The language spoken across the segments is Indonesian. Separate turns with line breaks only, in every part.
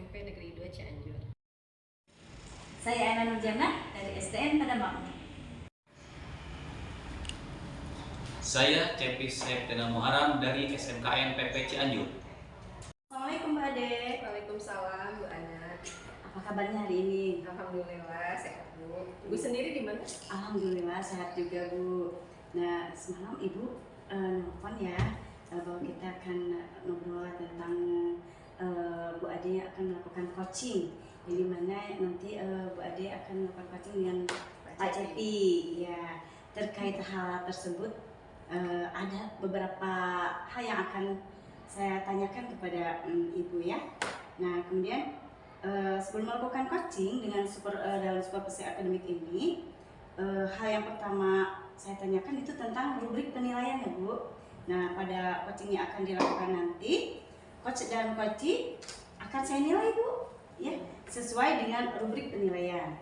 SMP Negeri 2 Cianjur.
Saya Ana Nurjana dari STM Padang Makmur.
Saya Cepi Septiana Muharam dari SMKN PP Cianjur.
Assalamualaikum Mbak Ade.
Waalaikumsalam Bu Ana.
Apa kabarnya hari ini?
Alhamdulillah sehat Bu. Ibu sendiri di mana?
Alhamdulillah sehat juga Bu. Nah semalam Ibu nelfon ya bahwa kita akan ngobrol tentang Bu Ade akan melakukan coaching. Di mana nanti Bu Ade akan melakukan coaching dengan Pak Cepi. Ya, terkait hal tersebut ada beberapa hal yang akan saya tanyakan kepada Ibu ya. Nah kemudian sebelum melakukan coaching dengan dalam supervisi akademik ini, hal yang pertama saya tanyakan itu tentang rubrik penilaian ya Bu. Nah pada coaching yang akan dilakukan nanti, coach dan coachee akan saya nilai Bu ya, sesuai dengan rubrik penilaian.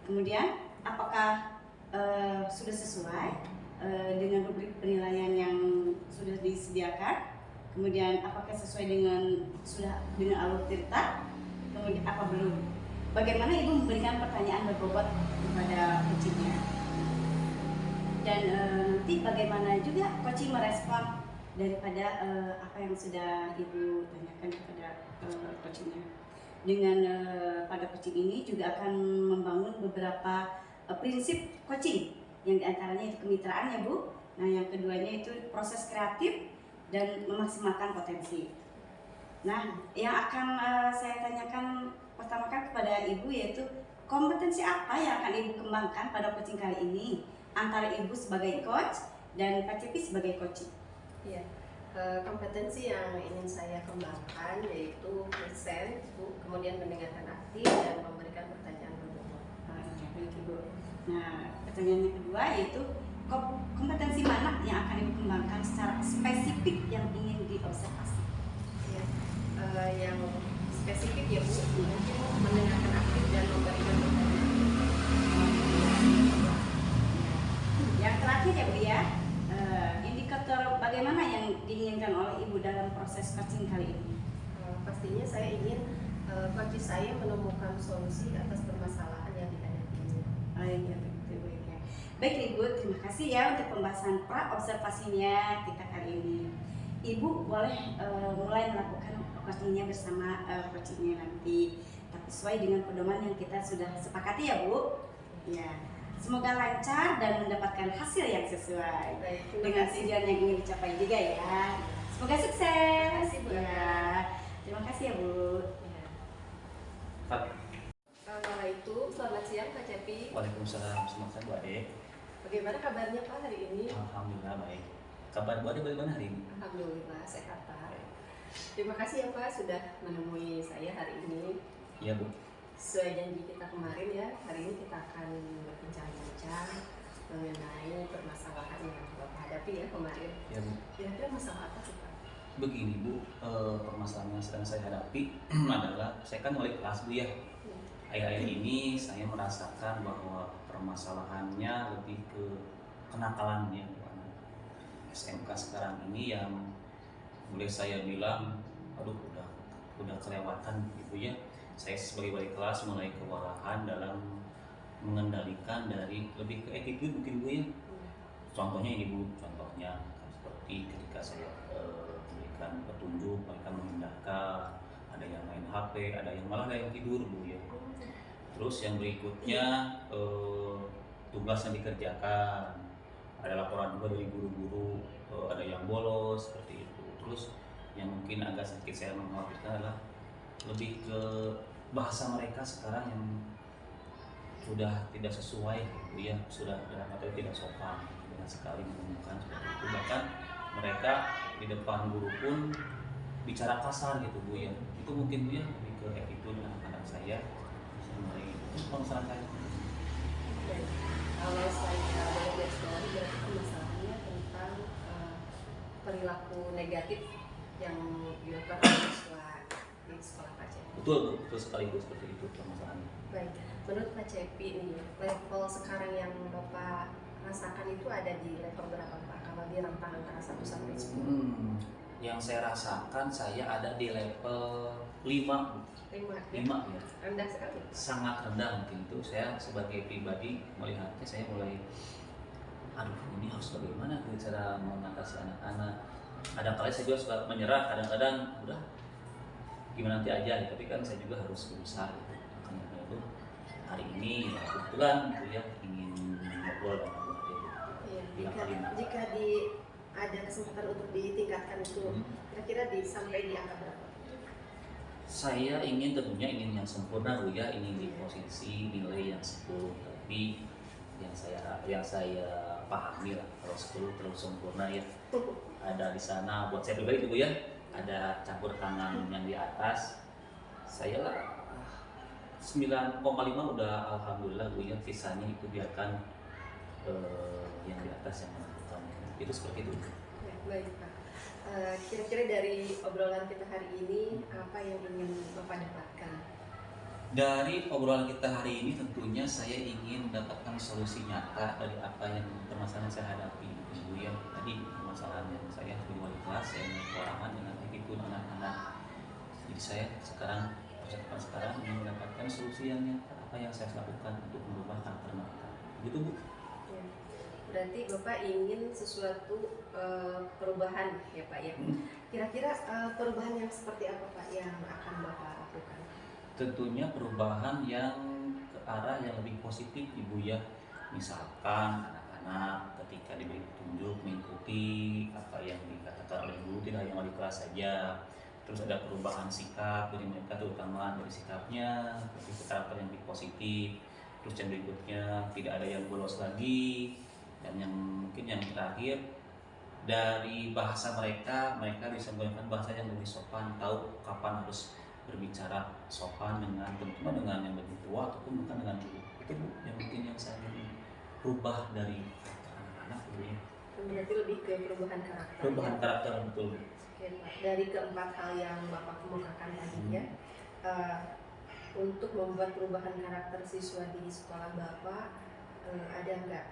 Kemudian apakah sudah sesuai dengan rubrik penilaian yang sudah disediakan, kemudian apakah sesuai dengan alur tirta, kemudian apa belum, bagaimana Ibu memberikan pertanyaan berbobot kepada coachingnya, dan nanti bagaimana juga coaching merespon daripada apa yang sudah Ibu tanyakan kepada coachingnya. Dengan pada coaching ini juga akan membangun beberapa prinsip coaching, yang diantaranya itu kemitraan ya Bu. Nah yang keduanya itu proses kreatif dan memaksimalkan potensi. Nah yang akan saya tanyakan pertama kali kepada Ibu yaitu kompetensi apa yang akan Ibu kembangkan pada coaching kali ini antara Ibu sebagai coach dan Pak Cepi sebagai coach.
Iya. Kompetensi yang ingin saya kembangkan yaitu present, Bu, kemudian mendengarkan aktif dan memberikan pertanyaan berbobot.
Baik Ibu. Nah pertanyaan yang kedua yaitu kompetensi mana yang akan Ibu kembangkan secara spesifik yang ingin diobservasi?
Ya. Yang spesifik ya Bu, mungkin mendengarkan aktif dan memberikan pertanyaan.
Yang terakhir ya Bu ya, indikator bagaimana yang diinginkan oleh Ibu dalam proses coaching kali ini?
Pastinya saya ingin coach saya menemukan solusi atas permasalahan yang dihadapinya.
Iya betul ya. Baik Ibu, terima kasih ya untuk pembahasan pra-observasinya kita kali ini. Ibu boleh mulai melakukan coachingnya bersama coachingnya nanti, tapi sesuai dengan pedoman yang kita sudah sepakati ya Bu. Ya. Semoga lancar dan mendapatkan hasil yang sesuai.
Baik,
dengan tujuan yang ingin dicapai juga ya. Semoga sukses.
Terima kasih, Bu.
Ya. Terima kasih ya Bu.
Ya. Assalamualaikum, selamat siang Pak Cepi.
Waalaikumsalam, selamat siang Bu Ade.
Bagaimana kabarnya Pak hari ini?
Alhamdulillah baik. Kabar Bu Ade bagaimana hari ini?
Alhamdulillah sehat Pak. Terima kasih ya Pak sudah menemui saya hari ini.
Iya Bu.
Sesuai janji kita kemarin ya, hari ini kita akan berbincang-bincang mengenai permasalahan yang Bapak hadapi ya kemarin.
Iya Bu.
Kira-kira masalah apa sih Pak?
Begini Bu, permasalahan yang sedang saya hadapi adalah saya kan wali kelas Bu ya. Akhir-akhir ini saya merasakan bahwa permasalahannya lebih ke kenakalan ya Bu. SMK sekarang ini yang boleh saya bilang, aduh udah kelewatan gitu ya. Saya sebagai wali kelas mulai kewalahan dalam mengendalikan dari lebih ke attitude mungkin Bu ya. Contohnya ini Bu, contohnya seperti ketika saya memberikan petunjuk, mereka mengindahkan, ada yang main HP, ada yang malah ada yang tidur Bu ya. Terus yang berikutnya tugas yang dikerjakan, ada laporan juga dari guru-guru, ada yang bolos seperti itu. Terus yang mungkin agak sedikit saya mengkhawatirkan adalah lebih ke bahasa mereka sekarang yang sudah tidak sesuai gitu ya, sudah atau tidak sopan, dengan sekali menemukan seperti itu. Bahkan mereka di depan guru pun bicara kasar gitu Bu ya. Itu mungkin Bu ya lebih ke attitude anak-anak saya mulai itu permasalahan saya.
Kalau saya boleh garis bawahi berarti permasalahannya tentang perilaku negatif yang dilakukan oleh siswa di sekolah Pak Cepi.
Betul sekali Bu, seperti itu permasalahannya.
Baik, menurut Pak Cepi nih, level sekarang yang Bapak rasakan itu ada di level berapa Pak? Kalau di rentang antara 1 sampai 10?
Yang saya rasakan saya ada di level 5.
5 ya?
5 ya.
Rendah sekali.
Sangat rendah mungkin itu. Saya sebagai pribadi melihatnya saya mulai aduh ini harus bagaimana cara mengatasi anak-anak. Kadang-kadang saya juga suka menyerah, kadang-kadang udah gimana nanti aja, tapi kan saya juga harus berusaha gitu. Makanya itu hari ini ya kebetulan gitu ya ingin ngobrol dengan Bu Ade.
Iya, jika ada kesempatan untuk ditingkatkan itu, kira-kira sampai di angka berapa?
Saya tentunya ingin yang sempurna Bu ya, ingin di posisi nilai yang 10, tapi yang saya pahami lah kalau 10 terlalu sempurna ya. Ada di sana buat saya pribadi Bu ya, ada campur tangan yang di atas. Saya 9,5 udah alhamdulillah Bu ya, sisanya itu biarkan yang di atas yang menentukan. Itu seperti itu.
Ya, baik Pak. Kira-kira dari obrolan kita hari ini apa yang ingin Bapak dapatkan?
Dari obrolan kita hari ini tentunya saya ingin mendapatkan solusi nyata dari apa yang permasalahan saya hadapi Bu ya. Tadi permasalahan yang saya di wali kelas, saya kekurangan dengan attitude anak-anak. Jadi saya sekarang ingin mendapatkan solusi yang nyata, apa yang saya lakukan untuk merubah karakter mereka. Begitu Bu.
Ya. Berarti Bapak ingin sesuatu perubahan ya Pak ya. Kira-kira perubahan yang seperti apa Pak yang akan Bapak lakukan?
Tentunya perubahan yang ke arah yang lebih positif Ibu ya. Misalkan anak-anak ketika diberi petunjuk mengikuti apa yang dikatakan oleh guru, tidak hanya wali kelas saja. Terus ada perubahan sikap dari mereka, terutama dari sikapnya lebih ke karakter yang lebih positif. Terus yang berikutnya tidak ada yang bolos lagi, dan yang mungkin yang terakhir dari bahasa mereka bisa menggunakan bahasa yang lebih sopan, tahu kapan harus berbicara sopan tentunya dengan yang lebih tua ataupun bukan dengan guru. Itu Bu yang mungkin yang saya ingin rubah dari anak-anak ini.
Berarti lebih ke perubahan karakter.
Perubahan karakter betul.
Oke Pak. Dari keempat hal yang Bapak kemukakan tadi ya, untuk membuat perubahan karakter siswa di sekolah Bapak, ada nggak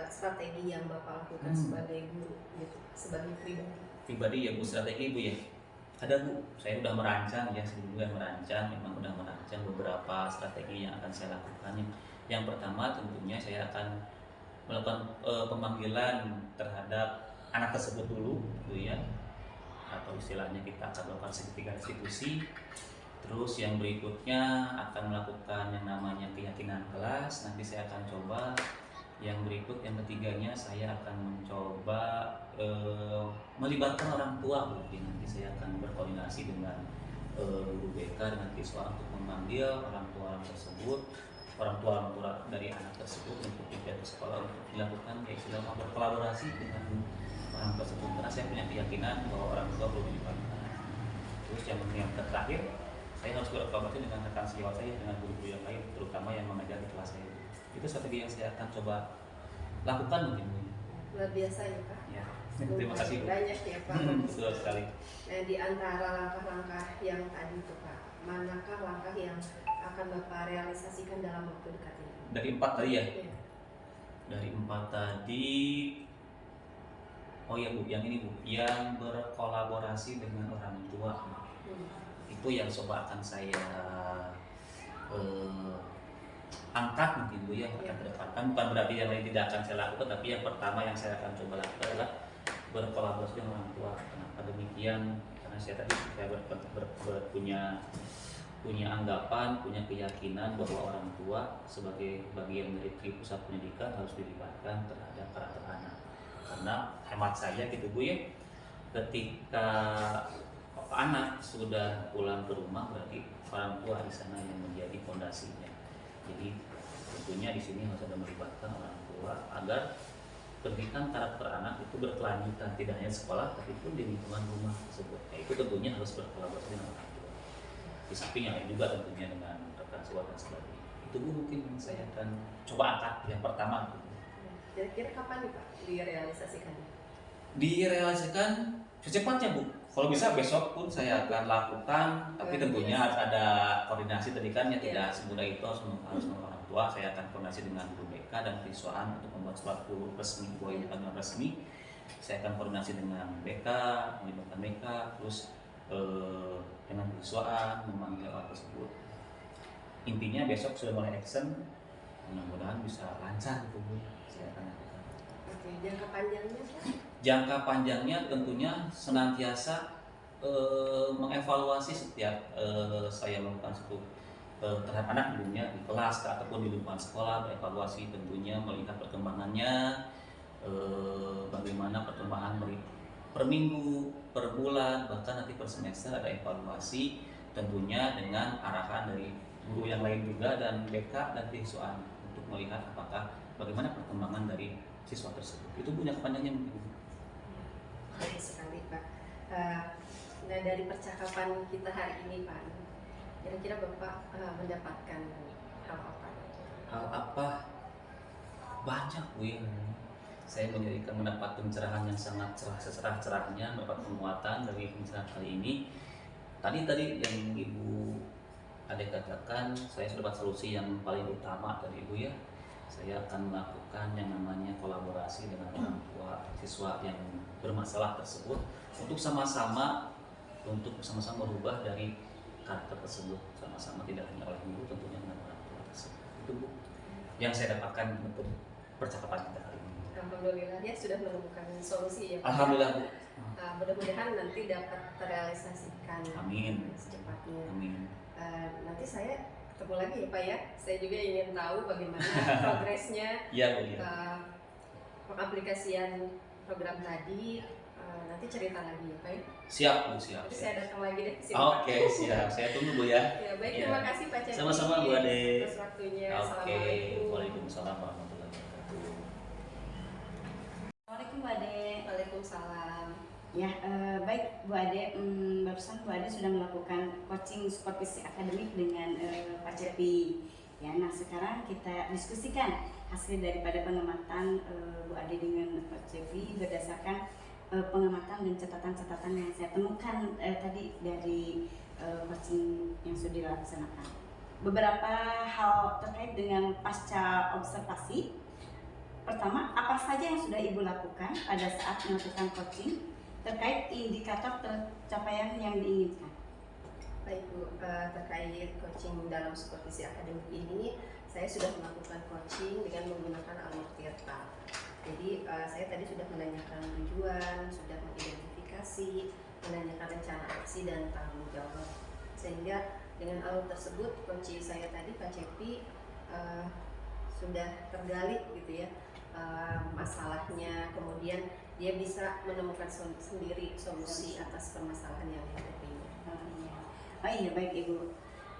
strategi yang Bapak lakukan sebagai guru gitu, sebagai pribadi
Ya Bu, strategi Bu ya. Ada Bu, saya udah merancang ya, memang udah merancang beberapa strategi yang akan saya lakukan. Yang pertama tentunya saya akan melakukan pemanggilan terhadap anak tersebut dulu gitu ya, atau istilahnya kita akan melakukan segitiga restitusi. Terus yang berikutnya akan melakukan yang namanya keyakinan kelas. Nanti saya akan coba yang ketiganya saya akan mencoba melibatkan orang tua Bu. Nanti saya akan berkoordinasi dengan guru BK dengan siswa untuk memanggil orang tua tersebut, orang tua dari anak tersebut untuk diajak ke sekolah untuk dilakukan istilahnya berkolaborasi dengan orang tersebut, karena saya punya keyakinan bahwa orang tua perlu dilibatkan. Terus yang terakhir saya harus berkolaborasi dengan rekan sejawat saya, dengan guru-guru yang lain, terutama yang mengajar di kelas saya. Itu strategi yang saya akan coba lakukan mungkin.
Luar biasa ya Pak.
Ya, terima kasih Bu.
Banyak ya Pak.
Betul sekali.
Nah, di antara langkah-langkah yang tadi itu Pak, manakah langkah yang akan Bapak realisasikan dalam waktu dekat ini?
Dari 4 tadi ya?
Ya.
Dari 4 tadi, oh ya Bu, yang ini Bu, yang berkolaborasi dengan orang tua. Itu yang coba akan saya angkat mungkin Bu ya, akan kedepankan. Bukan berarti yang lain tidak akan saya lakukan, tapi yang pertama yang saya akan coba lakukan adalah berkolaborasi dengan orang tua. Kenapa demikian? Karena saya punya anggapan, punya keyakinan bahwa orang tua sebagai bagian dari pusat pendidikan harus dilibatkan terhadap karakter anak. Karena hemat saya gitu Bu ya, ketika anak sudah pulang ke rumah berarti orang tua di sana yang menjadi fondasinya. Jadi tentunya di sini harus ada melibatkan orang tua agar pendidikan karakter anak itu berkelanjutan, tidak hanya sekolah tapi pun di lingkungan rumah tersebut. Ya, itu tentunya harus berkolaborasi dengan orang tua. Di samping yang lain juga tentunya dengan rekan sejawat dan sebagainya. Itu Bu mungkin yang saya akan coba angkat yang pertama.
Kira-kira kapan nih Pak direalisasikannya?
Direalisasikan secepatnya Bu. Kalau bisa besok pun saya akan lakukan, tapi tentunya harus ada koordinasi tadi kan ya, tidak semudah itu harus dengan orang tua. Saya akan koordinasi dengan guru BK dan siswaan untuk membuat suatu resmi, resmi. Saya akan koordinasi dengan BK, melibatkan BK, terus dengan siswaan memanggil hal tersebut. Intinya besok sudah mulai action, mudah-mudahan bisa lancar gitu Bu. Saya akan lakukan.
Oke, jangka panjangnya Pak?
Jangka panjangnya tentunya senantiasa mengevaluasi setiap saya melakukan suatu terhadap anak tentunya di kelas ataupun di lingkungan sekolah, berevaluasi tentunya melihat perkembangannya, bagaimana perkembangan per minggu, per bulan, bahkan nanti per semester ada evaluasi tentunya dengan arahan dari guru yang lain juga dan BK dan siswaan untuk melihat apakah bagaimana perkembangan dari siswa tersebut. Itu punya kepanjangnya mungkin.
Baik sekali Pak. Nah dari percakapan kita hari ini Pak, kira-kira Bapak mendapatkan hal apa?
Hal apa? Banyak Bu ya. Saya mendapat pencerahan yang sangat secerah-cerahnya, mendapat penguatan dari pencerahan kali ini. Tadi yang Ibu Ade katakan, saya sudah dapat solusi yang paling utama dari Ibu ya. Saya akan melakukan yang namanya kolaborasi dengan orang tua siswa yang bermasalah tersebut untuk sama-sama merubah dari karakter tersebut, sama-sama tidak hanya oleh guru, tentunya dengan orang tua tersebut. Itu Bu yang saya dapatkan untuk percakapan kita hari ini.
Alhamdulillah ya sudah menemukan solusi ya Pak.
Alhamdulillah Bu.
Mudah-mudahan nanti dapat terrealisasikan
Amin.
secepatnya.
Amin.
Nanti saya ketemu lagi ya Pak ya. Saya juga ingin tahu bagaimana progresnya
Iya Bu ya.
pengaplikasian program tadi. Nanti cerita lagi ya Pak ya.
Siap Bu, siap.
Nanti saya datang lagi deh ke sini.
Oke, siap. Saya tunggu Bu ya.
Ya baik,
Ya.
terima kasih Pak Cepi.
Sama-sama Bu Ade.
Atas waktunya.
Oke,
Assalamualaikum.
Waalaikumsalam warahmatullahi wabarakatuh.
Assalamualaikum Bu Ade.
Waalaikumsalam.
Ya, baik Bu Ade, barusan Bu Ade sudah melakukan coaching supervisi akademik dengan Pak Cepi. Ya, nah sekarang kita diskusikan hasil daripada pengamatan Bu Ade dengan Pak Cepi berdasarkan pengamatan dan catatan-catatan yang saya temukan tadi dari coaching yang sudah dilaksanakan. Beberapa hal terkait dengan pasca observasi. Pertama, apa saja yang sudah Ibu lakukan pada saat melakukan coaching terkait indikator pencapaian yang diinginkan?
Baik Bu, terkait coaching dalam supervisi akademik ini, saya sudah melakukan coaching dengan menggunakan alur tirta. Jadi saya tadi sudah menanyakan tujuan, sudah mengidentifikasi, menanyakan rencana aksi dan tanggung jawab. Sehingga dengan alur tersebut, coach saya tadi Pak Cepi sudah tergali gitu ya masalahnya, kemudian dia bisa menemukan sendiri solusi atas permasalahan yang dihadapinya.
Oh iya, baik Ibu.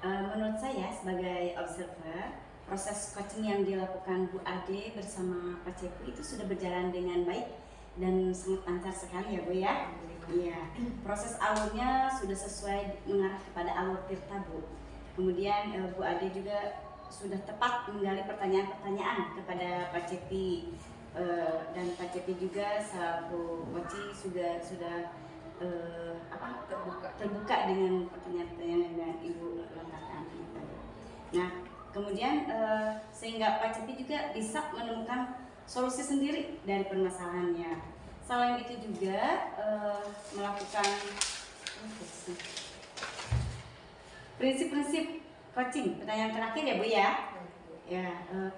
Menurut saya sebagai observer, proses coaching yang dilakukan Bu Ade bersama Pak Cepi itu sudah berjalan dengan baik dan sangat lancar sekali ya Bu ya. Iya, proses alurnya sudah sesuai mengarah kepada alur tirta Bu. Kemudian Bu Ade juga sudah tepat menggali pertanyaan-pertanyaan kepada Pak Cepi, dan Pak Cepi juga selaku coach sudah terbuka dengan pertanyaan-pertanyaan yang Ibu lontarkan. Nah, kemudian sehingga Pak Cepi juga bisa menemukan solusi sendiri dari permasalahannya. Selain itu juga melakukan prinsip-prinsip coaching. Pertanyaan terakhir ya Bu ya. Ya,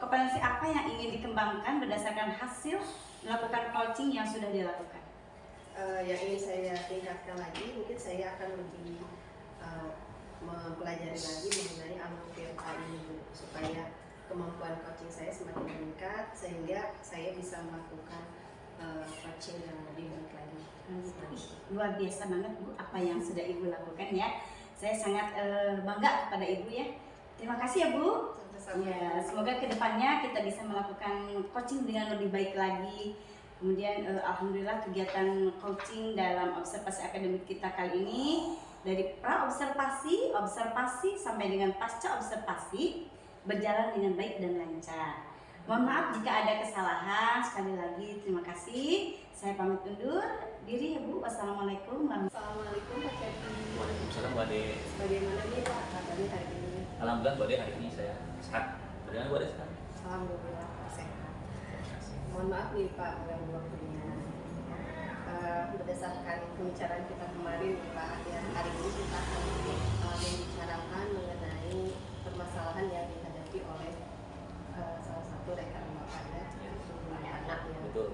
kompetensi apa yang ingin dikembangkan berdasarkan hasil melakukan coaching yang sudah dilakukan?
Yang ingin saya tingkatkan lagi, mungkin saya akan lebih mempelajari lagi mengenai alur tirta ini supaya kemampuan coaching saya semakin meningkat sehingga saya bisa melakukan coaching yang lebih baik lagi.
Luar biasa banget Bu apa yang sudah Ibu lakukan ya. Saya sangat bangga kepada Ibu ya. Terima kasih ya Bu. Ya, semoga kedepannya kita bisa melakukan coaching dengan lebih baik lagi. Kemudian alhamdulillah kegiatan coaching dalam observasi akademik kita kali ini dari pra observasi, observasi sampai dengan pasca observasi berjalan dengan baik dan lancar. Mohon maaf jika ada kesalahan. Sekali lagi terima kasih. Saya pamit undur diri ya Bu. Wassalamualaikum warahmatullahi wabarakatuh.
Assalamualaikum Pak Cepi.
Waalaikumsalam Bu Ade.
Bagaimana nih Pak kabarnya hari ini?
Alhamdulillah Bu Ade hari ini saya sehat. Bagaimana Bu Ade sekarang?
Alhamdulillah Pak sehat. Mohon maaf nih Pak mengganggu waktunya. berdasarkan pembicaraan kita kemarin Pak, ya, hari ini kita akan membicarakan mengenai permasalahan yang dihadapi oleh salah satu rekan Bapak ya, anak ya.
Betul.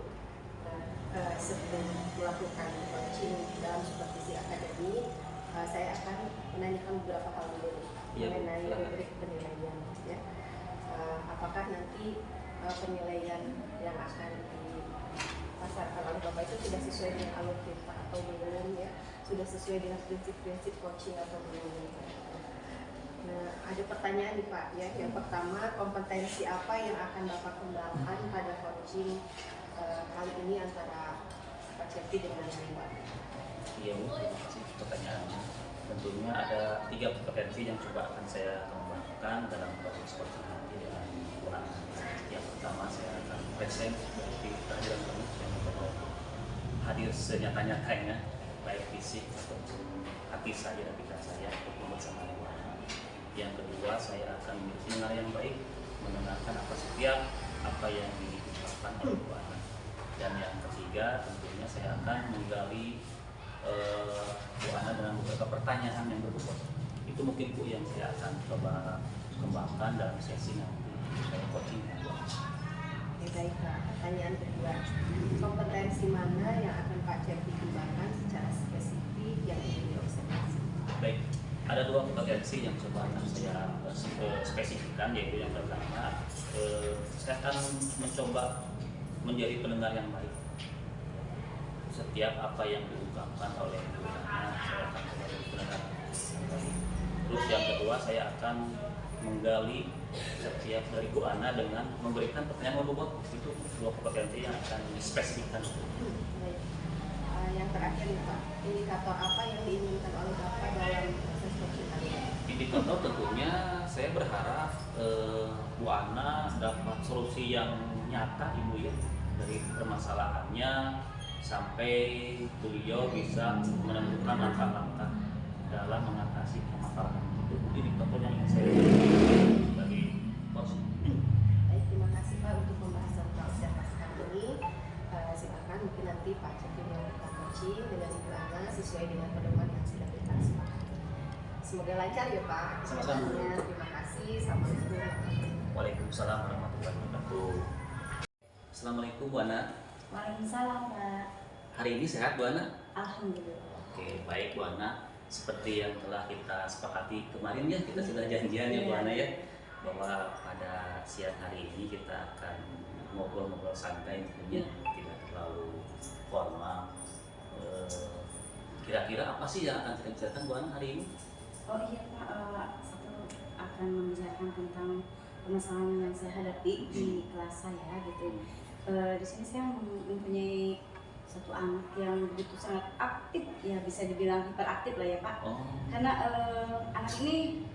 Sebelum melakukan coaching dalam supervisi akademik, saya akan menanyakan beberapa hal dulu mengenai rubrik penilaian ya. Apakah nanti penilaian yang akan dipasarkan oleh Bapak itu sudah sesuai dengan alur kita atau belum ya, sudah sesuai dengan prinsip-prinsip coaching atau belum. Nah, ada pertanyaan nih Pak ya. Yang pertama, kompetensi apa yang akan Bapak kembangkan pada coaching kali ini antara Pak Cepi dengan Mbak?
Iya Bu, terima kasih pertanyaannya. Tentunya ada 3 kompetensi yang coba akan saya kembangkan dalam proses coaching nanti dengan Bu Ana. Yang pertama saya akan present, berarti kehadiran kamu yang membawa hadir senyata-nyatanya, baik fisik ataupun hati saya dan pikiran saya untuk bersama Bu Ana. Yang kedua saya akan mendengar yang baik, mendengarkan apa setiap apa yang diucapkan oleh Bu Ana. Dan yang ketiga tentunya saya akan menggali Bu Ana dengan beberapa pertanyaan yang berbobot. Itu mungkin Bu yang saya akan coba kembangkan dalam sesi nanti saya coaching dengan Bu Ana.
Oke, baik Pak. Pertanyaan kedua, kompetensi mana yang akan Pak Cepi kembangkan secara spesifik yang ingin diobservasi?
Baik, ada 2 kompetensi yang coba akan saya spesifikkan, yaitu yang pertama saya akan mencoba menjadi pendengar yang baik. Setiap apa yang diungkapkan oleh Bu Ana, saya akan coba menjadi pendengar yang baik. Terus yang kedua, saya akan menggali setiap dari Bu Ana dengan memberikan pertanyaan berbobot. Itu 2 kompetensi yang akan dispesifikkan.
Baik. Yang terakhir nih Pak, indikator apa yang diinginkan oleh Bapak dalam proses coaching kali ini?
Indikator tentunya saya berharap Bu Ana dapat solusi yang nyata Ibu ya, dari permasalahannya sampai beliau bisa menemukan langkah-langkah dalam mengatasi permasalahan itu. Indikator yang ingin saya bagi coaching.
Baik, terima kasih Pak untuk pembahasan observasi kali ini. Silakan mungkin nanti Pak Cepi melakukan coaching dengan Ibu Ana sesuai dengan pedoman yang sudah kita sepakati. Semoga lancar ya Pak.
Sama-sama.
Terima kasih. Assalamualaikum.
Waalaikumsalam warahmatullahi wabarakatuh. Assalamualaikum Bu Ana.
Waalaikumsalam Pak.
Hari ini sehat Bu Ana?
Alhamdulillah.
Oke, baik Bu Ana. Seperti yang telah kita sepakati kemarin ya, kita sudah janjian ya Bu Ana ya, bahwa pada siang hari ini kita akan ngobrol-ngobrol santai tentunya, tidak terlalu formal. Kira-kira apa sih yang akan kita bicarakan Bu Ana hari ini?
Oh iya Pak, satu akan membicarakan tentang permasalahan yang saya hadapi di kelas saya gitu. Di sini saya mempunyai satu anak yang begitu sangat aktif, ya bisa dibilang hiperaktif lah ya Pak. Karena anak ini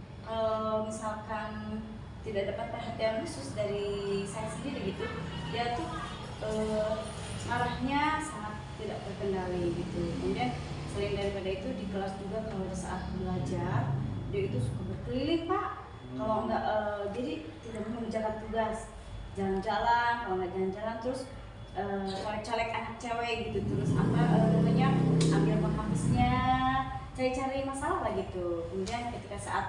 misalkan tidak dapat perhatian khusus dari saya sendiri gitu, dia tuh marahnya sangat tidak terkendali gitu. Kemudian selain daripada itu di kelas juga kalau saat belajar dia itu suka berkeliling Pak. Kalau enggak jadi tidak mengerjakan tugas, jalan-jalan, kalau nggak jalan-jalan terus colek-colek anak cewek gitu, terus namanya ambil penghabisnya, cari-cari masalah lah gitu. Kemudian ketika saat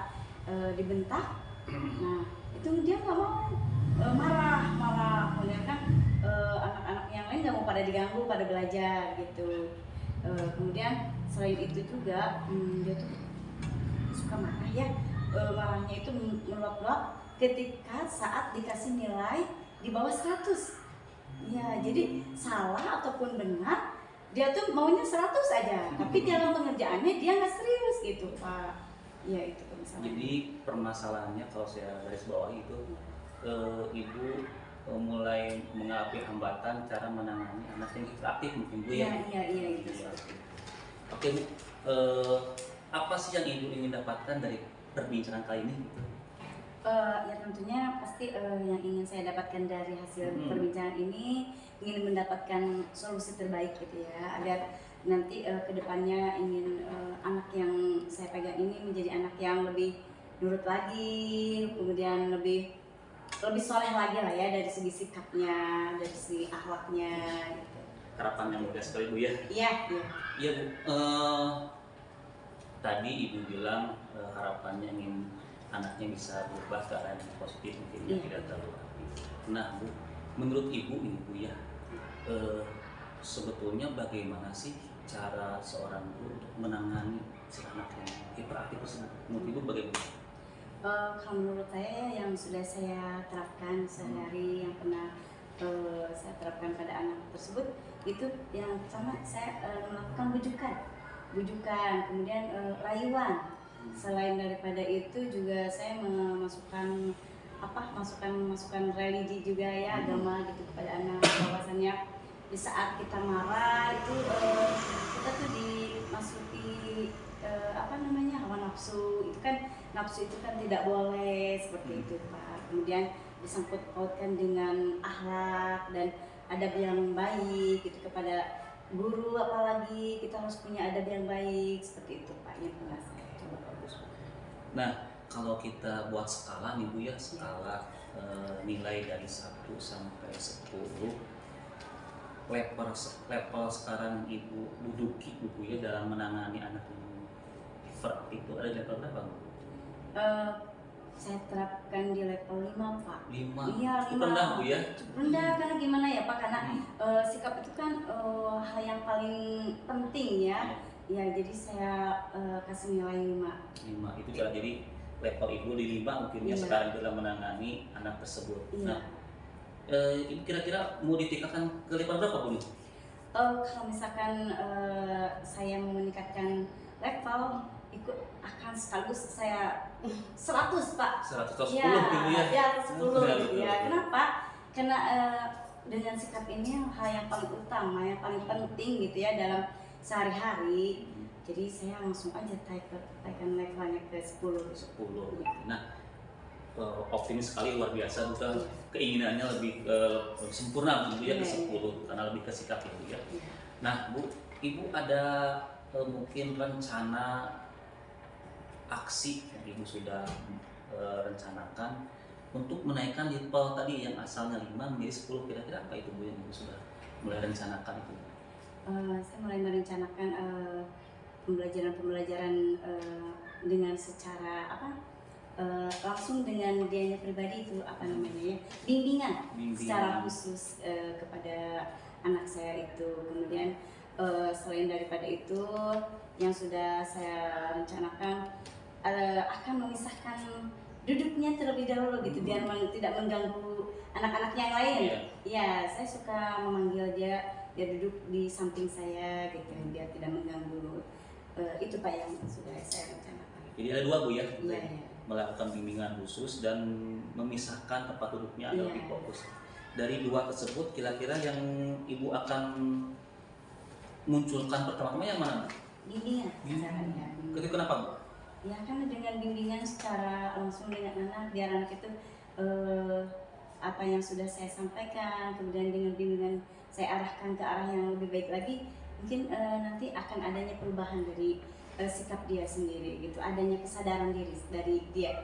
dibentak, nah itu dia nggak mau, marah. Kemudian kan anak-anak yang lain nggak mau pada diganggu, pada belajar gitu. Kemudian selain itu juga dia tuh suka marah ya, marahnya itu meluap-luap ketika saat dikasih nilai di bawah 100. Ya, jadi salah ataupun benar dia tuh maunya 100 aja, tapi dalam pengerjaannya dia nggak serius gitu Pak. Ya itu permasalahannya.
Jadi permasalahannya kalau saya garis bawahi itu Ibu mulai mengalami hambatan cara menangani anak yang hiperaktif mungkin Bu ya.
Iya gitu.
Oke Bu, apa sih yang Ibu ingin dapatkan dari perbincangan kali ini?
Ya tentunya pasti yang ingin saya dapatkan dari hasil perbincangan ini ingin mendapatkan solusi terbaik gitu ya, agar nanti kedepannya ingin anak yang saya pegang ini menjadi anak yang lebih nurut lagi, kemudian lebih soleh lagi lah ya dari segi sikapnya, dari segi akhlaknya gitu.
harapan yang mulia sekali Bu ya.
Iya, iya.
Iya Bu, tadi Ibu bilang harapannya ingin anaknya bisa berubah ke arah yang positif, mungkin yang tidak terlalu aktif. Nah Bu, menurut Ibu ini Bu ya, sebetulnya bagaimana sih cara seorang guru untuk menangani si anak yang hiperaktif tersebut? Menurut Ibu bagaimana?
Kalau menurut saya yang sudah saya terapkan sehari-hari yang pernah saya terapkan pada anak tersebut itu yang pertama saya melakukan bujukan, kemudian rayuan. Selain daripada itu juga saya memasukkan masukan religi juga ya, agama gitu kepada anak, bahwasannya di saat kita marah itu kita tuh dimasuki hawa nafsu itu kan, nafsu itu kan tidak boleh seperti itu Pak. Kemudian disangkut pautkan dengan akhlak dan adab yang baik gitu kepada guru, apalagi kita harus punya adab yang baik seperti itu Pak, yang pernah saya coba.
Bagus. Nah, kalau kita buat skala nih Bu ya, skala nilai dari 1 sampai 10, level sekarang Ibu duduki Bu ya dalam menangani anak yang hiperaktif itu ada level berapa Bu?
Saya terapkan di level 5 Pak.
5?
Iya,
Cukup rendah Bu ya?
Rendah karena gimana ya Pak, karena sikap itu kan hal yang paling penting ya. Ya, jadi saya kasih nilai 5.
5 itu jadi level Ibu di 5 mungkin ya sekarang dalam menangani anak tersebut.
Iya.
Nah, ini kira-kira mau ditingkatkan ke level berapa Bu?
Kalau misalkan saya mau meningkatkan level, ikut akan sekaligus saya 100 Pak.
110
ya,
gitu ya?
Ya, 10
Ya,
ya. Kenapa? Karena dengan sikap ini hal yang paling utama, yang paling penting gitu ya dalam sehari-hari. Jadi saya langsung aja taikkan levelnya ke 10.
10. Nah, optimis sekali, luar biasa bukan keinginannya lebih sempurna Bu ya ke 10 karena lebih ke sikap Bu ya. Nah Bu, Ibu ada mungkin rencana aksi yang Ibu sudah rencanakan untuk menaikkan level tadi yang asalnya 5 menjadi 10, kira-kira apa itu Bu yang Ibu sudah mulai rencanakan itu?
Saya mulai merencanakan pembelajaran dengan secara langsung dengan dianya pribadi itu bimbingan secara khusus kepada anak saya itu. Kemudian selain daripada itu yang sudah saya rencanakan akan memisahkan duduknya terlebih dahulu gitu biar tidak mengganggu anak-anak yang lain. Ya, saya suka memanggil dia duduk di samping saya gitu biar tidak mengganggu. Itu Pak yang sudah saya rencanakan.
Jadi ada 2 Bu ya?
Iya.
Melakukan bimbingan khusus dan memisahkan tempat duduknya agar lebih fokus. Dari 2 tersebut kira-kira yang Ibu akan munculkan pertama-tama yang mana?
Bimbingan.
Kenapa Bu?
Ya karena dengan bimbingan secara langsung dengan anak, biar anak itu apa yang sudah saya sampaikan, kemudian dengan bimbingan saya arahkan ke arah yang lebih baik lagi, mungkin nanti akan adanya perubahan dari sikap dia sendiri gitu, adanya kesadaran diri dari dia,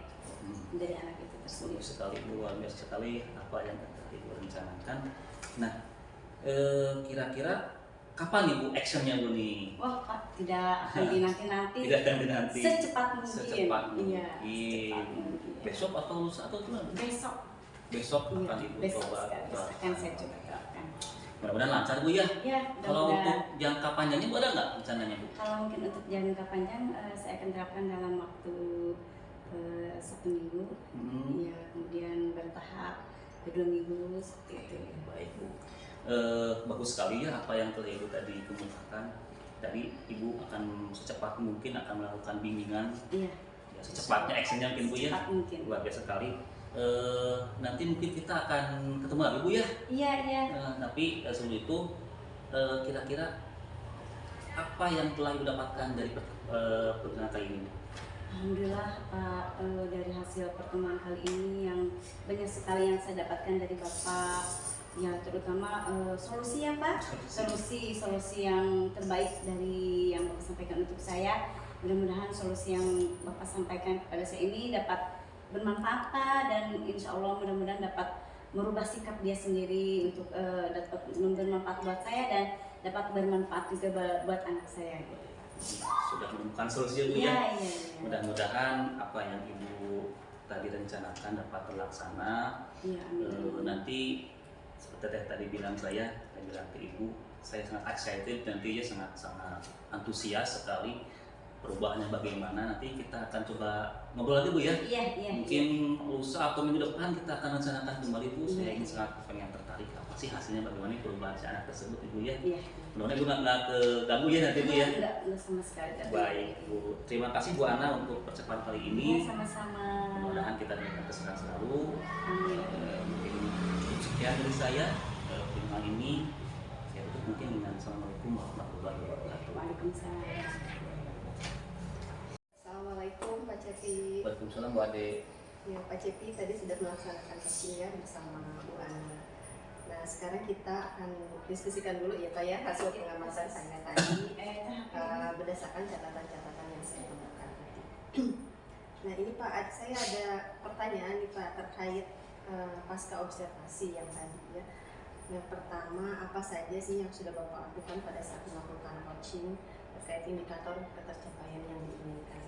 dari anak itu tersebut.
Bagus sekali, luar biasa sekali apa yang tadi Ibu rencanakan. Nah, kira-kira kapan nih Bu actionnya Bu nih?
Wah Pak, tidak akan dinanti-nanti.
Tidak akan dinanti.
Secepat mungkin.
Secepat mungkin.
Iya, secepat mungkin.
Besok atau lusa atau gimana?
Besok.
Besok akan Ibu
besok
coba.
akan saya coba terapkan.
Mudah-mudahan lancar Bu ya.
Ya,
kalau untuk jangka panjangnya Bu ada nggak rencananya Bu?
Kalau mungkin untuk jangka panjang saya akan terapkan dalam waktu 1 minggu. Ya, kemudian bertahap 2 minggu seperti itu.
Baik Bu. Bagus sekali ya apa yang telah Ibu tadi kemukakan. Tadi Ibu akan secepat mungkin akan melakukan bimbingan.
Iya.
Ya, secepatnya actionnya mungkin Bu ya.
Secepat mungkin.
Luar biasa sekali. Nanti mungkin kita akan ketemu lagi Bu ya.
Iya.
Tapi sebelum itu kira-kira apa yang telah Ibu dapatkan dari pertemuan kali ini?
Alhamdulillah Pak, dari hasil pertemuan kali ini yang banyak sekali yang saya dapatkan dari Bapak, ya terutama solusi ya Pak, solusi yang terbaik dari yang Bapak sampaikan untuk saya. Mudah-mudahan solusi yang Bapak sampaikan kepada saya ini dapat bermanfaat dan insya Allah mudah-mudahan dapat merubah sikap dia sendiri untuk dapat bermanfaat buat saya dan dapat bermanfaat juga buat anak saya gitu.
Sudah menemukan solusi Bu
Iya,
ya.
iya.
Mudah-mudahan apa yang Ibu tadi rencanakan dapat terlaksana.
Iya, amin.
Nanti seperti tadi bilang saya bilang ke Ibu, saya sangat excited, nantinya sangat antusias sekali perubahannya bagaimana. Nanti kita akan coba ngobrol lagi Bu ya.
Iya.
Mungkin lusa atau minggu depan kita akan rencanakan kembali Bu. Saya
Iya.
ingin sangat pengen tertarik apa sih hasilnya, bagaimana perubahan si anak tersebut Ibu ya.
Iya.
Mudah-mudahan Ibu nggak keganggu ya nanti Bu ya.
Enggak sama sekali.
Baik Bu, terima kasih Bu Ana untuk percakapan kali
Iya,
ini.
sama-sama.
Mudah-mudahan kita diberikan kesehatan selalu.
Amin.
Mungkin cukup sekian dari saya. Film ini saya tutup mungkin dengan Assalamualaikum warahmatullahi wabarakatuh.
Waalaikumsalam.
Assalamualaikum Pak Cepi.
Waalaikumsalam Bu Ade.
Ya, Pak Cepi tadi sudah melaksanakan coaching ya bersama Bu Ana. Nah, sekarang kita akan diskusikan dulu ya Pak ya hasil pengamatan saya tadi berdasarkan catatan-catatan yang saya temukan tadi. Nah, ini Pak, saya ada pertanyaan nih Pak terkait pasca observasi yang tadi ya. Yang pertama, apa saja sih yang sudah Bapak lakukan pada saat melakukan coaching terkait indikator ketercapaian yang diinginkan?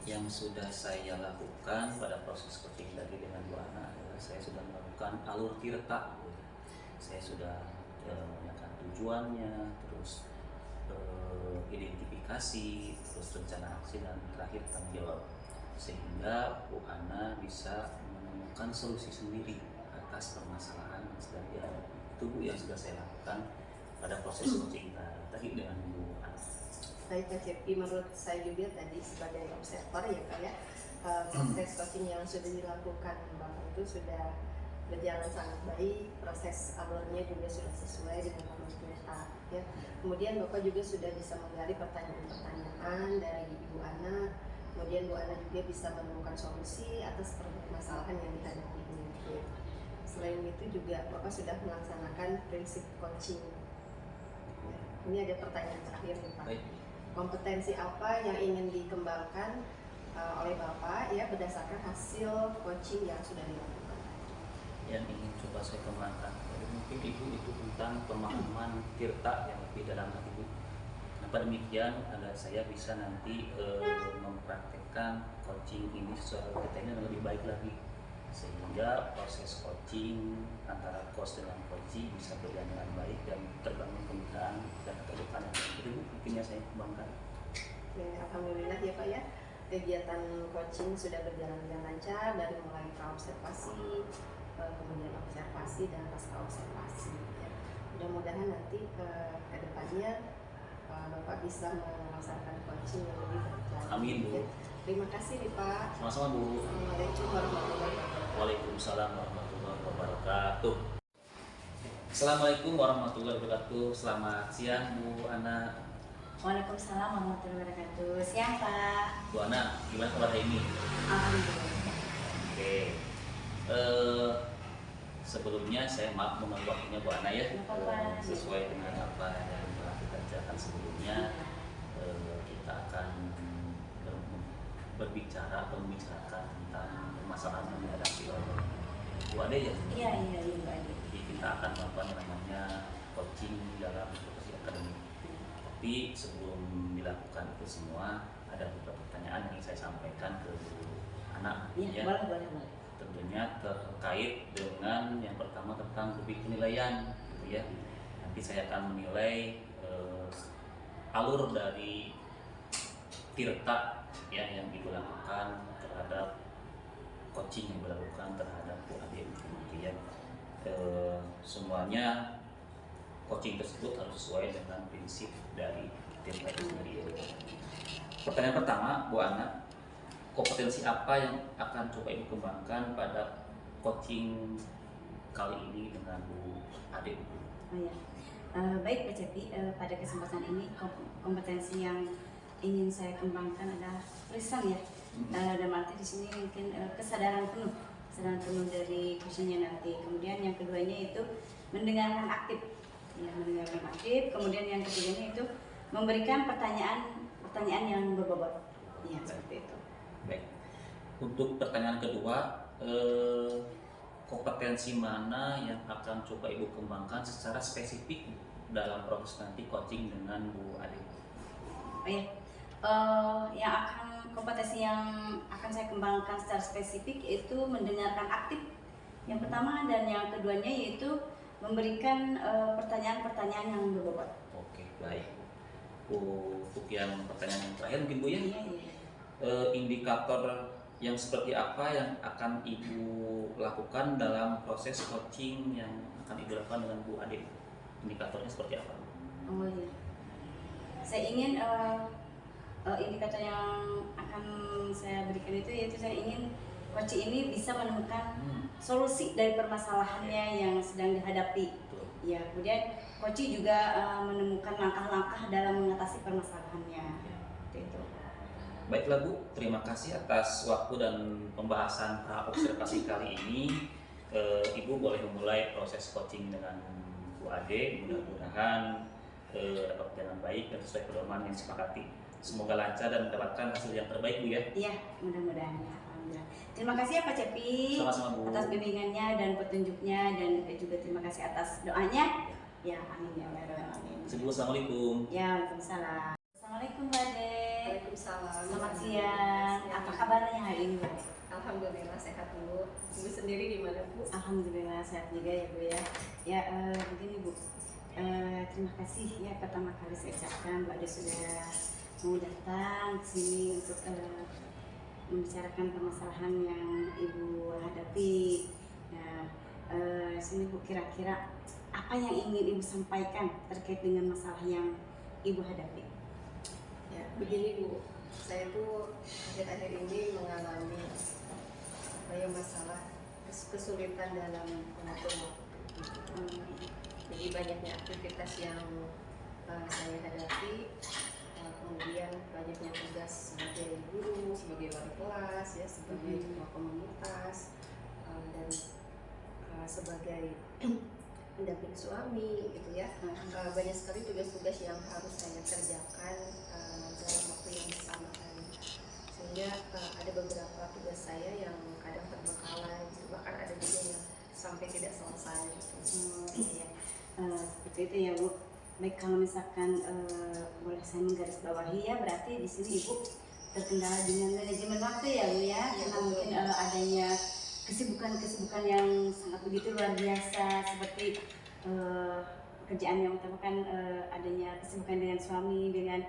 Yang sudah saya lakukan pada proses coaching tadi dengan Bu Ana adalah saya sudah melakukan alur tirta. Saya sudah menanyakan tujuannya, terus identifikasi, terus rencana aksi, dan terakhir tanggung jawab, sehingga Bu Ana bisa menemukan solusi sendiri atas permasalahan yang sedang dihadapi. Itu Bu yang sudah saya lakukan pada proses coaching tadi dengan Bu Ana.
Baik Pak Cepi, menurut saya juga tadi sebagai observer ya Pak ya, proses coaching yang sudah dilakukan Bapak itu sudah berjalan sangat baik, proses alurnya juga sudah sesuai dengan alur tirta ya. Kemudian Bapak juga sudah bisa menggali pertanyaan-pertanyaan dari Ibu Ana, kemudian Bu Ana juga bisa menemukan solusi atas permasalahan yang dihadapi ini. Selain itu juga Bapak sudah melaksanakan prinsip coaching. Ya, ini ada pertanyaan terakhir nih Pak.
Baik.
Kompetensi apa yang ingin dikembangkan oleh Bapak ya berdasarkan hasil coaching yang sudah dilakukan?
Yang ingin coba saya kembangkan, mungkin Ibu itu tentang pemahaman tirta yang lebih dalam lagi Bu. Kenapa demikian? Agar saya bisa nanti mempraktekkan coaching ini secara detailnya dan lebih baik lagi, sehingga proses coaching antara coach dengan coaching bisa berjalan dengan baik dan terbangun kemitraan dan keterbukaan yang baik. Itu mungkin yang saya kembangkan.
Alhamdulillah ya Pak ya, kegiatan coaching sudah berjalan dengan lancar dari mulai praobservasi, kemudian observasi dan pasca observasi ya. Mudah-mudahan nanti ke depannya Bapak bisa melaksanakan coaching yang lebih berjalan.
Amin Bu.
Ya. Terima kasih nih Pak.
Sama-sama Bu.
Assalamualaikum warahmatullahi wabarakatuh.
Waalaikumsalam warahmatullahi wabarakatuh. Assalamualaikum warahmatullahi wabarakatuh. Selamat siang Bu Ana.
Waalaikumsalam warahmatullahi wabarakatuh. Siang Pak.
Bu Ana, gimana kabar hari ini?
Alhamdulillah.
Oke. Sebelumnya saya maaf mengganggu waktunya Bu Ana ya.
Nggak apa-apa.
Sesuai dengan apa yang telah kita kerjakan sebelumnya, kita akan berbicara atau membicarakan tentang permasalahan yang dihadapi oleh Bu Ade ya.
Iya Pak.
Jadi kita akan melakukan yang namanya coaching dalam profesi akademik. Tapi sebelum dilakukan itu semua, ada beberapa pertanyaan yang ingin saya sampaikan ke Bu Ana.
Iya, boleh.
Tentunya terkait dengan yang pertama tentang topik penilaian, gitu ya. Nanti saya akan menilai alur dari tirta ya yang Ibu lakukan terhadap coaching yang dilakukan terhadap Bu Ade, gitu ya. Semuanya coaching tersebut harus sesuai dengan prinsip dari tirta itu sendiri. Pertanyaan pertama, Bu Ana, kompetensi apa yang akan coba Ibu kembangkan pada coaching kali ini dengan Bu Ade?
Oh ya, baik Pak Cepi, pada kesempatan ini kompetensi yang ingin saya kembangkan adalah lisan ya. Dalam arti di sini mungkin kesadaran penuh dari coachingnya nanti. Kemudian yang keduanya itu mendengarkan aktif, ya, mendengarkan aktif. Kemudian yang ketiganya itu memberikan pertanyaan yang berbobot, ya seperti itu.
Baik. Untuk pertanyaan kedua, kompetensi mana yang akan coba Ibu kembangkan secara spesifik dalam proses nanti coaching dengan Bu Ade?
Oh ya, yang akan kompetensi yang akan saya kembangkan secara spesifik itu mendengarkan aktif yang pertama, dan yang keduanya yaitu memberikan pertanyaan-pertanyaan yang berbobot.
Oke, baik. Untuk yang pertanyaan yang terakhir mungkin Bu ya,
Iya, iya.
indikator yang seperti apa yang akan Ibu lakukan dalam proses coaching yang akan Ibu lakukan dengan Bu Ade? Indikatornya seperti apa?
Oh iya, saya ingin indikator yang akan saya berikan itu yaitu saya ingin coach ini bisa menemukan solusi dari permasalahannya yang sedang dihadapi.
Betul.
Ya, kemudian coach juga menemukan langkah-langkah dalam mengatasi permasalahannya. Itu.
Baiklah Bu, terima kasih atas waktu dan pembahasan observasi kali ini. Ibu boleh memulai proses coaching dengan Bu Ade. Mudah-mudahan dapat berjalan baik dan sesuai pedoman yang disepakati. Semoga lancar dan mendapatkan hasil yang terbaik Bu ya.
Iya, mudah-mudahan ya. Alhamdulillah. Terima kasih ya Pak Cepi
Sama-sama Bu.
atas bimbingannya dan petunjuknya, dan juga terima kasih atas doanya. Ya, amin ya Allah, amin.
Assalamualaikum.
Ya, waalaikumsalam. Assalamualaikum Mbak Ade.
Waalaikumsalam.
Selamat siang. Apa kabarnya hari ini Bu?
Alhamdulillah sehat Bu. Ibu sendiri gimana Bu?
Alhamdulillah sehat juga ya Bu ya. Ya, begini Bu. Terima kasih ya pertama kali saya ucapkan Mbak Ade sudah mau datang ke sini untuk membicarakan permasalahan yang Ibu hadapi. Nah, sini Bu, kira-kira apa yang ingin Ibu sampaikan terkait dengan masalah yang Ibu hadapi?
Ya, begini Bu, saya tuh akhir-akhir ini mengalami masalah kesulitan dalam mengatur waktu. Jadi banyaknya aktivitas yang saya hadapi, kemudian banyaknya tugas sebagai guru, sebagai wali kelas, ya, sebagai ketua komunitas, dan sebagai pendamping suami, gitu ya. Banyak sekali tugas-tugas yang harus saya kerjakan dalam waktu yang bersamaan, sehingga ada beberapa tugas saya yang kadang terbengkalai, bahkan ada juga yang sampai tidak selesai.
Iya. Seperti itu ya Bu. Baik, kalau misalkan boleh saya menggarisbawahi ya, berarti di sini Ibu terkendala dengan manajemen waktu ya Bu ya, karena mungkin adanya kesibukan yang sangat begitu luar biasa, seperti pekerjaan yang utama kan adanya kesibukan dengan suami, dengan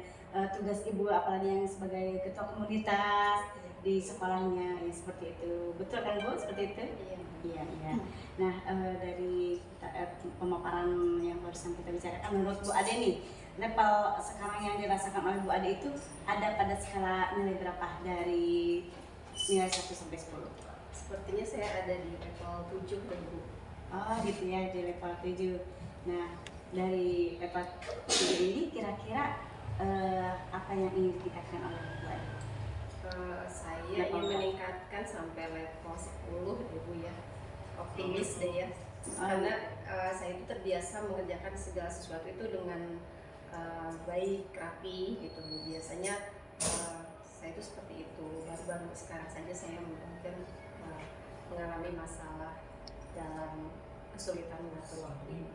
tugas Ibu apalagi yang sebagai ketua komunitas di sekolahnya, ya seperti itu. Betul kan Bu, seperti itu? Iya, iya. Nah, dari pemaparan yang barusan kita bicarakan, menurut Bu Ade nih, level sekarang yang dirasakan oleh Bu Ade itu ada pada skala nilai berapa dari nilai 1 sampai 10?
Sepertinya saya ada di level 7 deh Bu.
Oh gitu ya, di level 7. Nah, dari level 7 ini kira-kira apa yang ingin ditingkatkan oleh Bu Ade?
Saya ingin meningkatkan sampai level 10 deh Bu ya. Optimis deh ya. Karena saya itu terbiasa mengerjakan segala sesuatu itu dengan baik, rapi gitu. Biasanya saya itu seperti itu. Baru-baru sekarang saja saya mungkin mengalami masalah dalam kesulitan mengatur waktu ini.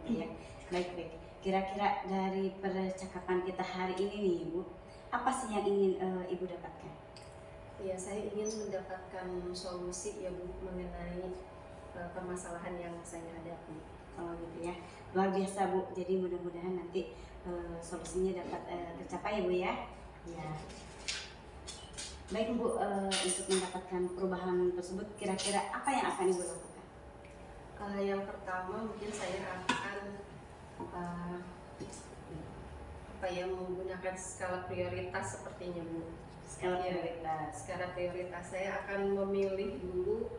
Gitu ya. Baik. Kira-kira dari percakapan kita hari ini nih Bu, apa sih yang ingin Ibu dapatkan?
Ya, saya ingin mendapatkan solusi ya Bu mengenai permasalahan yang saya hadapi.
Oh gitu ya, luar biasa Bu. Jadi mudah-mudahan nanti solusinya dapat tercapai ya Bu ya. Ya. Baik Bu, untuk mendapatkan perubahan tersebut kira-kira apa yang akan Ibu lakukan?
Yang pertama mungkin saya akan menggunakan skala prioritas sepertinya Bu. Skala prioritas saya akan memilih dulu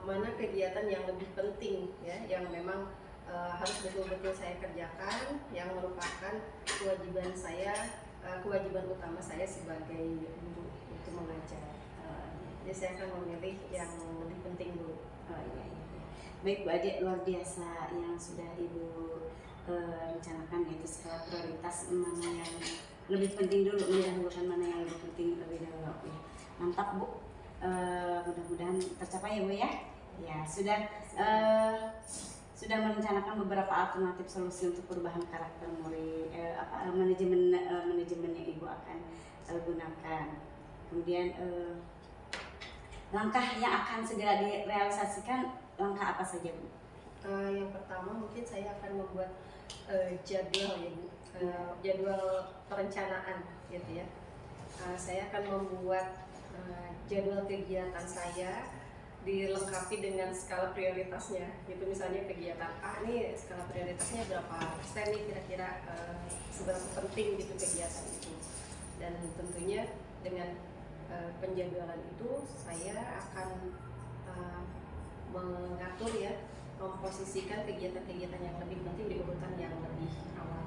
mana kegiatan yang lebih penting ya, yang memang harus betul-betul saya kerjakan, yang merupakan kewajiban utama saya sebagai guru, itu mengajar. Jadi saya akan memilih yang lebih penting dulu.
Iya. Baik Bu Ade, luar biasa yang sudah Ibu rencanakan, yaitu skala prioritas mana yang lebih penting dulu, mendahulukan mana yang lebih penting lebih dahulu ya. Mantap Bu, mudah-mudahan tercapai ya Bu ya. Ya, sudah merencanakan beberapa alternatif solusi untuk perubahan karakter murid, manajemen yang ibu akan gunakan. Kemudian langkah yang akan segera direalisasikan, langkah apa saja Bu?
Yang pertama mungkin saya akan membuat jadwal ya Bu, jadwal perencanaan gitu ya. Saya akan membuat jadwal kegiatan saya dilengkapi dengan skala prioritasnya. Gitu misalnya kegiatan A nih skala prioritasnya berapa persen nih kira-kira, seberapa penting gitu kegiatan itu. Dan tentunya dengan penjadwalan itu saya akan mengatur ya, memposisikan kegiatan-kegiatan yang lebih penting di urutan yang lebih awal.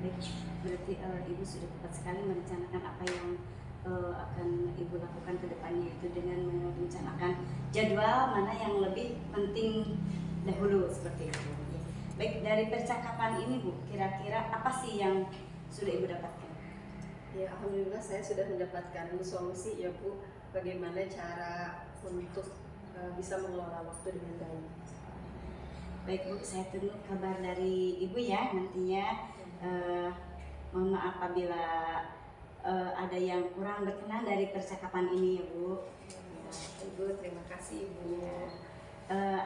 Baik, berarti ibu sudah tepat sekali merencanakan apa yang akan ibu lakukan ke depannya, itu dengan merencanakan jadwal mana yang lebih penting dahulu seperti itu. Ya. Baik, dari percakapan ini Bu, kira-kira apa sih yang sudah ibu dapatkan?
Ya, alhamdulillah saya sudah mendapatkan solusi ya Bu, bagaimana cara untuk bisa mengelola waktu dengan baik.
Baik Bu, saya tunggu kabar dari ibu ya nantinya. Mohon maaf apabila ada yang kurang berkenan dari percakapan ini ya Bu.
Ibu, terima kasih Ibu.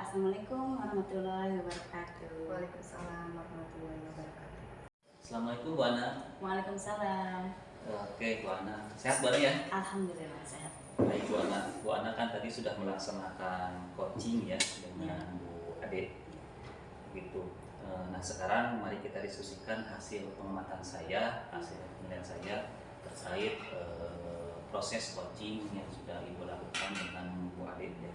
Assalamualaikum warahmatullahi wabarakatuh.
Waalaikumsalam warahmatullahi wabarakatuh.
Assalamualaikum Bu Ana.
Waalaikumsalam.
Oke Bu Ana, sehat bareng ya?
Alhamdulillah sehat.
Baik Bu Ana, Bu Ana kan tadi sudah melaksanakan coaching ya dengan Bu Ade, gitu. Nah sekarang mari kita diskusikan hasil pengamatan saya, hasil penilaian saya terkait proses coaching yang sudah Ibu lakukan dengan Bu Ade. Ya.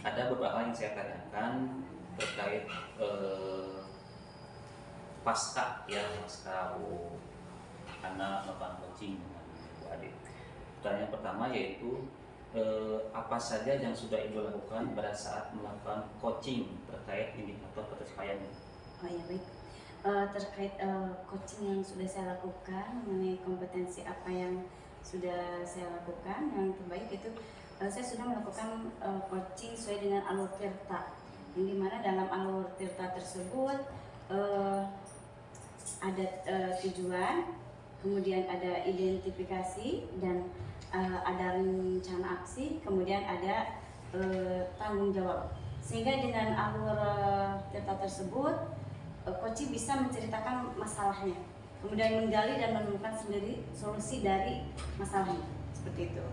Ada beberapa yang saya tanyakan terkait pasca Bu Ana melakukan coaching dengan Bu Ade. Pertanyaan pertama yaitu apa saja yang sudah Ibu lakukan pada saat melakukan coaching terkait indikator pencapaian ini?
Oh ya baik, terkait coaching yang sudah saya lakukan mengenai kompetensi apa yang sudah saya lakukan, yang terbaik itu saya sudah melakukan coaching sesuai dengan alur tirta, yang dimana dalam alur tirta tersebut ada tujuan, kemudian ada identifikasi, dan ada rencana aksi, kemudian ada tanggung jawab. Sehingga dengan alur tirta tersebut, coach bisa menceritakan masalahnya, kemudian menggali dan menemukan sendiri solusi dari masalahnya, seperti itu.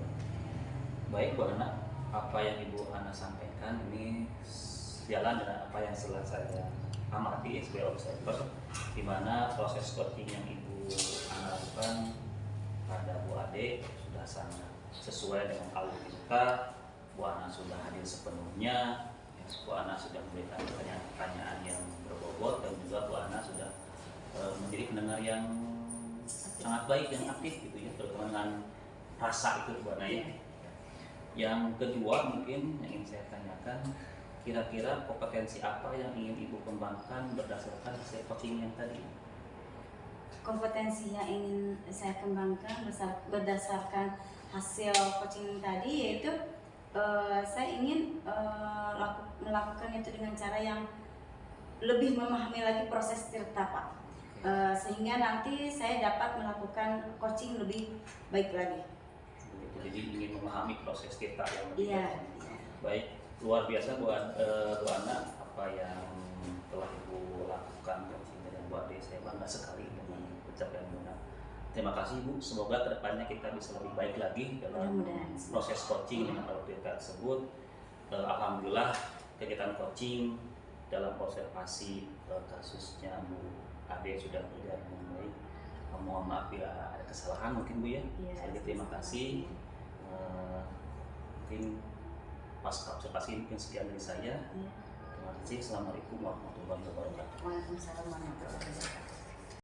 Baik Bu Ana, apa yang Ibu Ana sampaikan ini sejalan dengan apa yang setelah saya amati sebagai observer, di mana proses coaching yang Ibu Ana lakukan pada Bu Ade sudah sangat sesuai dengan alur kita. Bu Ana sudah hadir sepenuhnya, Bu Ana sudah memberikan pertanyaan-pertanyaan yang berbobot, dan juga Bu Ana sudah menjadi pendengar yang sangat baik, yang aktif gitu ya, terutama dengan rasa itu Bu Ana ya. Yang kedua mungkin yang ingin saya tanyakan, kira-kira kompetensi apa yang ingin Ibu kembangkan berdasarkan hasil coaching yang tadi?
Kompetensi yang ingin saya kembangkan berdasarkan hasil coaching tadi yaitu saya ingin melakukan itu dengan cara yang lebih memahami lagi proses tirta Pak, sehingga nanti saya dapat melakukan coaching lebih baik lagi.
Jadi ingin memahami proses tirta yang lebih
baik.
Baik, luar biasa Bu Ana apa yang telah Ibu lakukan coaching dengan Bu Ade. Saya bangga sekali dengan pencapaian Bu Ana. Terima kasih Bu, semoga kedepannya kita bisa lebih baik lagi dalam proses coaching dengan alur tirta tersebut. Alhamdulillah kegiatan coaching dalam observasi kasusnya Bu Ade sudah berjalan dengan baik. Mohon maaf bila ada kesalahan mungkin Bu ya. Saya terima kasih. Mungkin pasca observasi mungkin sekian dari saya. Terima kasih. Assalamualaikum warahmatullahi wabarakatuh.
Waalaikumsalam warahmatullahi wabarakatuh.